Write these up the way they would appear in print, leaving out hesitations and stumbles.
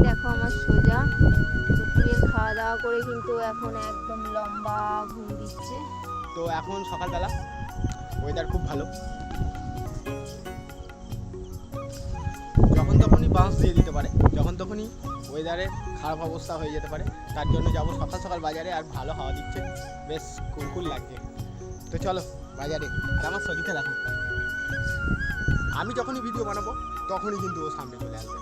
দেখো আমার সোজা দুপুরের খাওয়া দাওয়া করে কিন্তু এখন একদম লম্বা ঘুম দিচ্ছে। তো এখন সকালবেলা, ওয়েদার খুব ভালো, যখন তখনই বাউন্স দিয়ে দিতে পারে, যখন তখনই ওয়েদারের খারাপ অবস্থা হয়ে যেতে পারে। তার জন্য যাবো সকাল সকাল বাজারে, আর ভালো হাওয়া দিচ্ছে, বেশ কুলকুল লাগছে। তো চলো বাজারে। আর আমার শরীরটা দেখো, আমি যখনই ভিডিও বানাবো তখনই কিন্তু ও সামনে চলে আসবে।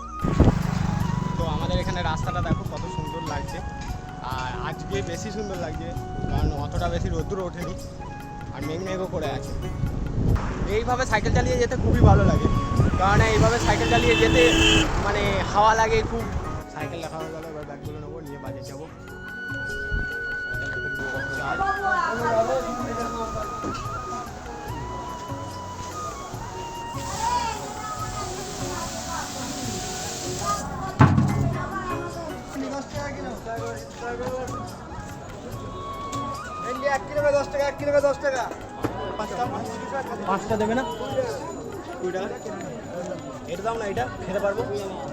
তো আমাদের এখানে রাস্তাটা দেখো কত সুন্দর লাগছে, আর আজকে বেশি সুন্দর লাগছে কারণ অতটা বেশি রোদ্দুর ওঠেনি আর মেঘ করে আছে। এইভাবে সাইকেল চালিয়ে যেতে খুবই ভালো লাগে, কারণ এইভাবে সাইকেল চালিয়ে যেতে মানে হাওয়া লাগে খুব। সাইকেল রাখা হয়ে গেল, এবার ব্যাগগুলো নেবো, নিয়ে বাজারে যাবো। পাঁচটা দেবে না? 20 টাকা। এটা দাও না, এটা খেতে পারবো,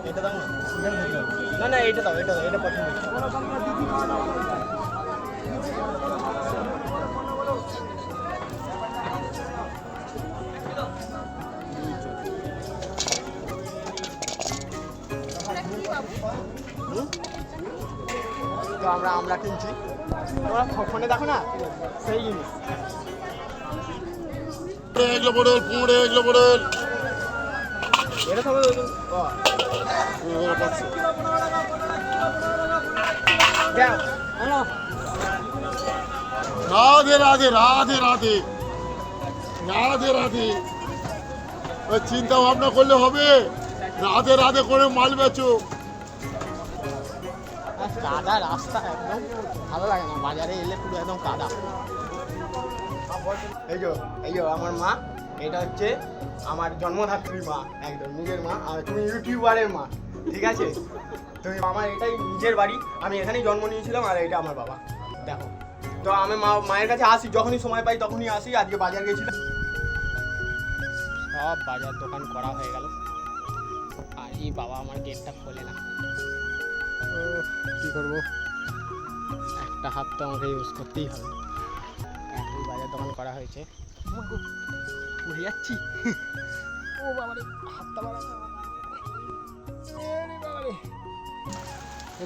এটা দাও না। না না এটা দাও, এটা দাও, এটা পছন্দ। তো আমরা কিনছি, তোমরা ফোনে দেখো না সেই জিনিস। এগুলো পড়ল, 15 এগুলো পড়ল। এটা তো রাধে রাধে রাধে রাধে রাধে রাধে। ওই চিন্তা ভাবনা করলে হবে, রাধে রাধে করে মাল বেচো। কাদা রাস্তা একদম ভালো লাগে না, বাজারে এলে পুরো একদম কাদা। এই যে আমার মা, এটা হচ্ছে আমার জন্মধাত্রী মা, একদম নিজের মা। আর তুমি ইউটিউবারের মা, ঠিক আছে? তুমি আমার এটাই নিজের বাড়ি, আমি এখানেই জন্ম নিয়েছিলাম, আর এটা আমার বাবা। দেখো, তো আমি মায়ের কাছে আসি, যখনই সময় পাই তখনই আসি। আজকে বাজার গেছিলাম, সব বাজার দোকান করা হয়ে গেল, আর এই বাবা আমার গেটটা খোলে না। ও কী করবো, একটা হাত তো আমাকে ইউজ করতেই হবে। এতই বাজার দোকান করা হয়েছে, উড়ে যাচ্ছি। ও বাবারে, হাতটা বাড়াতে হবে।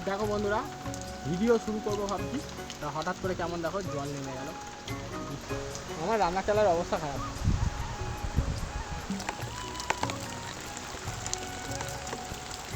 দেখো বন্ধুরা, ভিডিও শুরু করবো ভাবছি, তা হঠাৎ করে কেমন দেখো জল নেমে গেল। আমার রান্না চালার অবস্থা খারাপ।